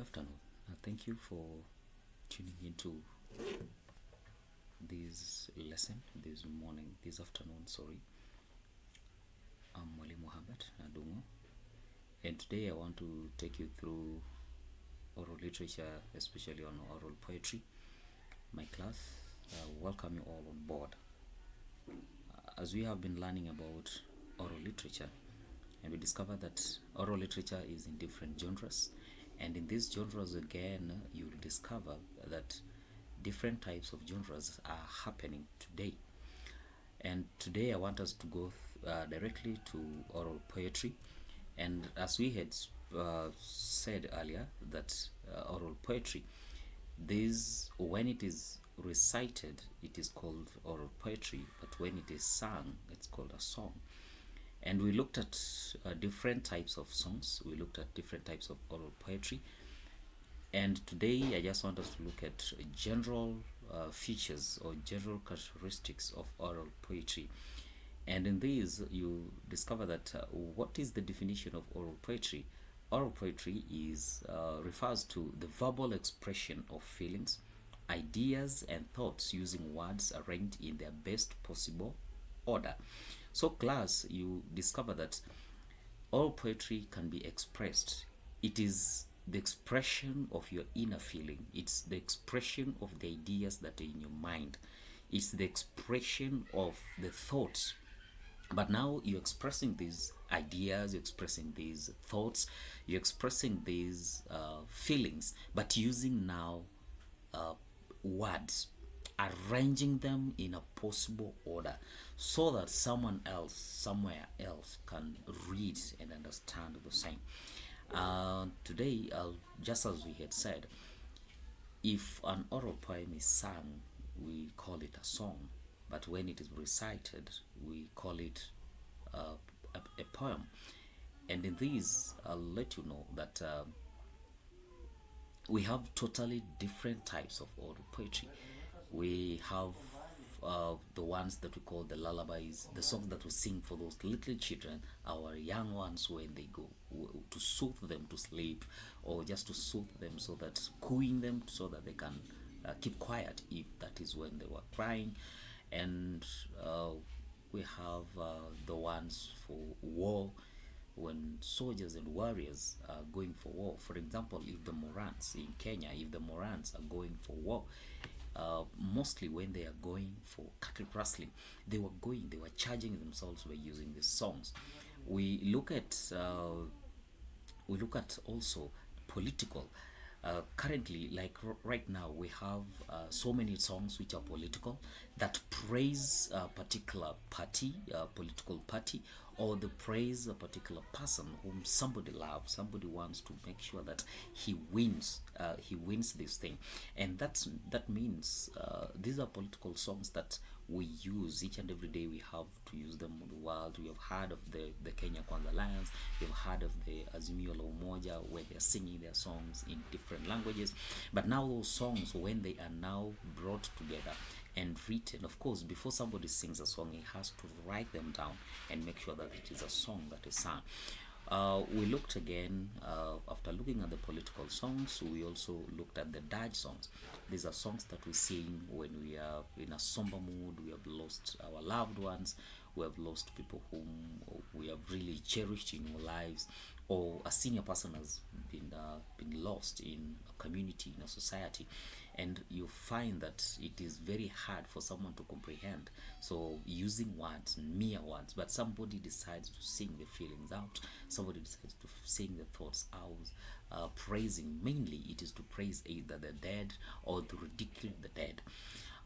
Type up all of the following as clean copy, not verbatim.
afternoon. Thank you for tuning into this lesson this morning, this afternoon. Sorry, I'm Wali Mohammed Adungo, and today I want to take you through oral literature, especially on oral poetry. My class, welcome you all on board. As we have been learning about oral literature, and we discovered that oral literature is in different genres, and in these genres again you'll discover that different types of genres are happening today. And today I want us to go directly to oral poetry. And as we had said earlier, that oral poetry, this, when it is recited, it is called oral poetry, but when it is sung, it's called a song. And we looked at different types of songs, we looked at different types of oral poetry, and today I just want us to look at general features or general characteristics of oral poetry. And in these, you discover that what is the definition of oral poetry? Oral poetry is refers to the verbal expression of feelings, ideas, and thoughts using words arranged in their best possible order. So, class, you discover that all poetry can be expressed. It is the expression of your inner feeling, it's the expression of the ideas that are in your mind, it's the expression of the thoughts. But now you're expressing these ideas, you're expressing these thoughts, you're expressing these feelings, but using now words, arranging them in a possible order so that someone else somewhere else can read and understand the same. Today, just as we had said, if an oral poem is sung, we call it a song, but when it is recited, we call it a poem. And in these, I'll let you know that we have totally different types of oral poetry. We have the ones that we call the lullabies, the songs that we sing for those little children, our young ones, when they go to soothe them to sleep, or just to soothe them, so that cooing them so that they can keep quiet if that is when they were crying. And we have the ones for war, when soldiers and warriors are going for war. For example, if the Morans in Kenya, if the Morans are going for war, mostly when they are going for cattle rustling, they were charging themselves by using these songs. We look at also political. Currently, like right now, we have so many songs which are political, that praise a particular party, political party, or the praise a particular person whom somebody loves. Somebody wants to make sure that he wins. He wins this thing, and that means these are political songs that we use each and every day. We have to use them in the world. We have heard of the Kenya Kwanza Alliance. We have heard of the Azimio la Umoja, where they are singing their songs in different languages. But now those songs, when they are now brought together and written, of course, before somebody sings a song, he has to write them down and make sure that it is a song that is sung. We looked again, after looking at the political songs, we also looked at the dirge songs. These are songs that we sing when we are in a somber mood, we have lost our loved ones, we have lost people whom we have really cherished in our lives, or a senior person has been lost in a community, in a society, and you find that it is very hard for someone to comprehend. So using words, mere words, but somebody decides to sing the feelings out, somebody decides to sing the thoughts out, praising. Mainly it is to praise either the dead or to ridicule the dead.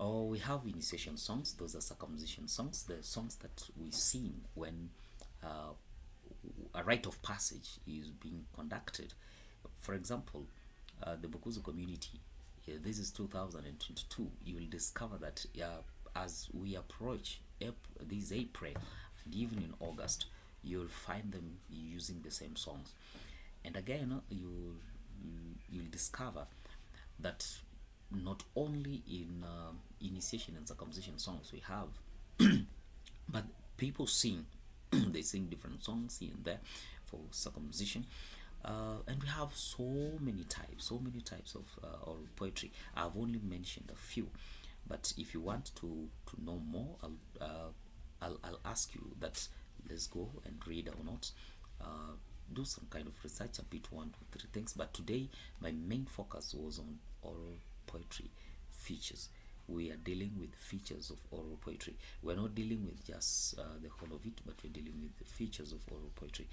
Or we have initiation songs, those are circumcision songs, the songs that we sing when a rite of passage is being conducted. For example, the Bukuzu community, this is 2022, you will discover that as we approach this April and even in August, you'll find them using the same songs. And again, you'll discover that not only in initiation and circumcision songs we have, but people sing they sing different songs here and there for circumcision, and we have so many types of oral poetry. I've only mentioned a few, but if you want to know more, I'll ask you that let's go and read our notes, do some kind of research, a bit 1 2 3 things. But today my main focus was on oral poetry features. We are dealing with features of oral poetry. We're not dealing with just the whole of it, but we're dealing with the features of oral poetry.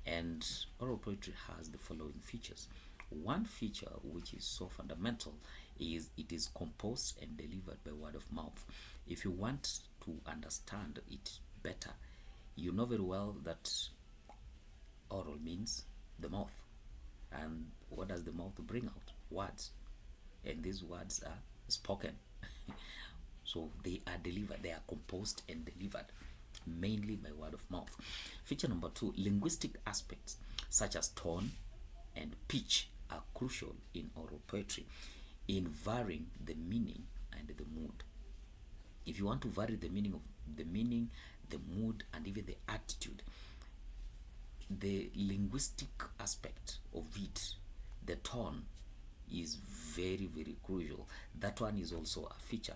And oral poetry has the following features. One feature which is so fundamental is it is composed and delivered by word of mouth. If you want to understand it better, you know very well that oral means the mouth. And what does the mouth bring out? Words. And these words are spoken. So they are delivered, they are composed and delivered mainly by word of mouth. Feature number 2, linguistic aspects such as tone and pitch are crucial in oral poetry in varying the meaning and the mood. If you want to vary the meaning, the mood, and even the attitude, the linguistic aspect of it, the tone, is very crucial. That one is also a feature.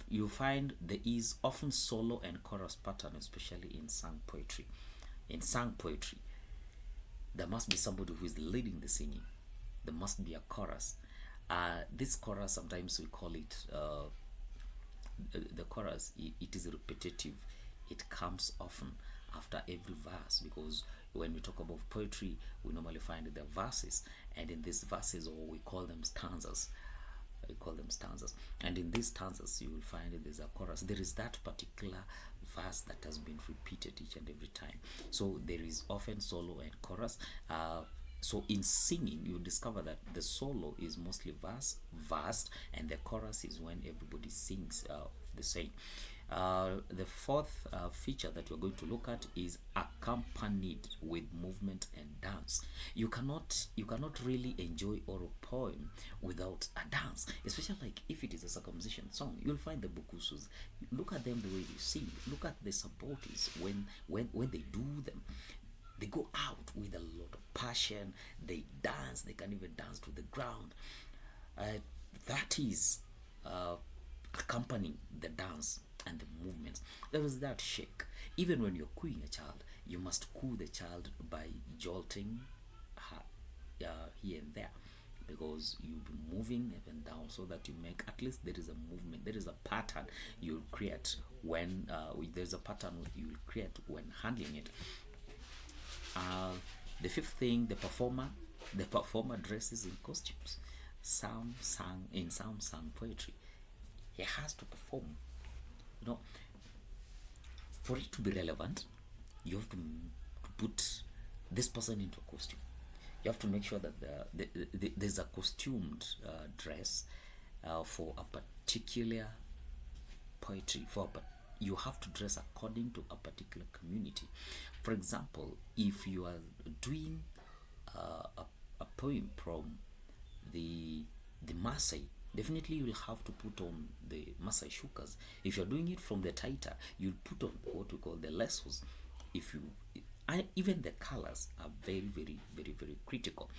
You find there is often solo and chorus pattern, especially in sung poetry. In sung poetry, there must be somebody who is leading the singing. There must be a chorus. This chorus, sometimes we call it the chorus. It is repetitive. It comes often after every verse, because when we talk about poetry, we normally find the verses, and in these verses, or we call them stanzas. And in these stanzas, you will find there's a chorus. There is that particular verse that has been repeated each and every time. So there is often solo and chorus. So in singing, you discover that the solo is mostly verse, and the chorus is when everybody sings the same. The fourth feature that we're going to look at is accompanied with movement and dance. You cannot really enjoy oral poem without a dance, especially like if it is a circumcision song. You'll find the bukusus. Look at them, the way they sing. Look at the sabotis when they do them. They go out with a lot of passion. They dance. They can even dance to the ground. That is accompanying the dance and the movements. There is that shake. Even when you're cooing a child, you must coo the child by jolting her here and there, because you'll be moving up and down, so that you make, at least there is a movement, there is a pattern you'll create when there's a pattern you'll create when handling it. The fifth thing, the performer dresses in costumes. Some sung poetry, he has to perform. For it to be relevant, you have to put this person into a costume. You have to make sure that there's a costumed dress for a particular poetry. You have to dress according to a particular community. For example, if you are doing a poem from the Maasai, definitely you'll have to put on the Maasai shukas. If you're doing it from the Taita, you'll put on what we call the lesos. Even the colors are very critical.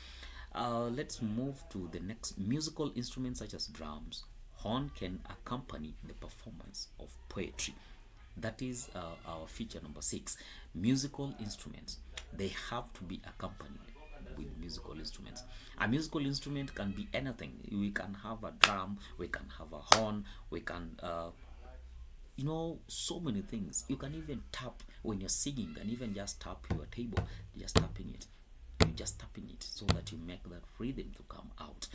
Let's move to the next. Musical instruments such as drums, horn can accompany the performance of poetry. That is our feature number 6. Musical instruments, they have to be accompanied with musical instruments. A musical instrument can be anything. We can have a drum, we can have a horn, we can so many things. You can even tap when you're singing, and even just tap your table, just tapping it so that you make that rhythm to come out.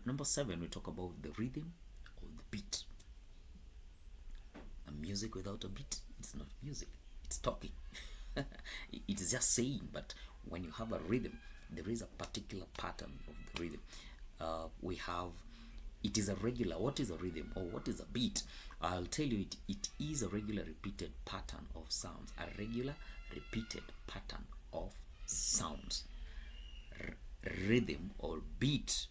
Number 7, we talk about the rhythm or the beat. A music without a beat, it's not music, it's talking. It is just saying. But when you have a rhythm, there is a particular pattern of the rhythm. It is a regular. What is a rhythm, or what is a beat? I'll tell you, it is a regular repeated pattern of sounds. A regular repeated pattern of sounds. Rhythm or beat.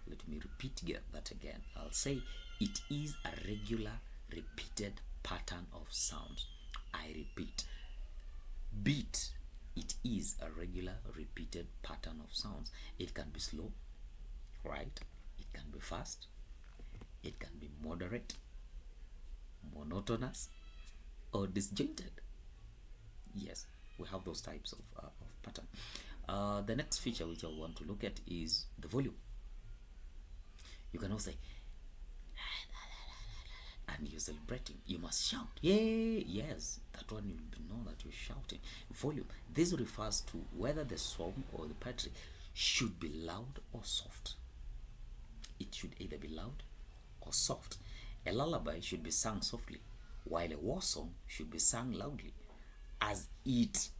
Let me repeat that again. I'll say it is a regular repeated pattern of sounds. I repeat. Beat it is a regular repeated pattern of sounds. It can be slow, right? It can be fast. It can be moderate, monotonous, or disjointed. Yes, we have those types of pattern. The next feature which I want to look at is the volume. You can also say, and you're celebrating, you must shout, yay. Yes, that one you know that you're shouting. Volume, this refers to whether the song or the poetry should be loud or soft. It should either be loud or soft. A lullaby should be sung softly, while a war song should be sung loudly, as it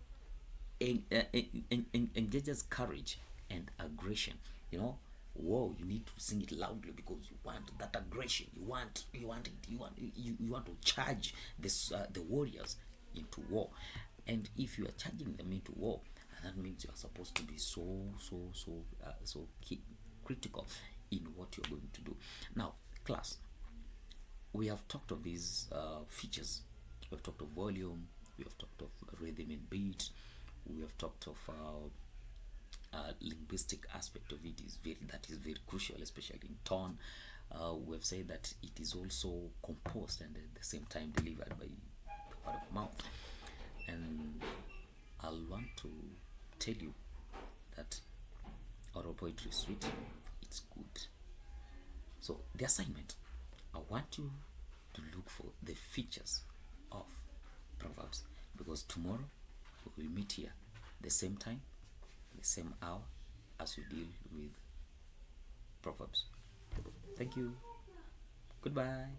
engages courage and aggression. You know, war, you need to sing it loudly because you want that aggression. You want to charge the warriors into war. And if you are charging them into war, that means you are supposed to be so critical in what you're going to do. Now, class, we have talked of these features. We have talked of volume, we have talked of rhythm and beat, we have talked of linguistic aspect of it that is very crucial, especially in tone. We have said that it is also composed and at the same time delivered by the word of mouth. And I'll want to tell you that oral poetry is sweet, it's good. So the assignment, I want you to look for the features of Proverbs, because tomorrow we will meet here the same time, the same hour, as we deal with Proverbs. Thank you. Goodbye.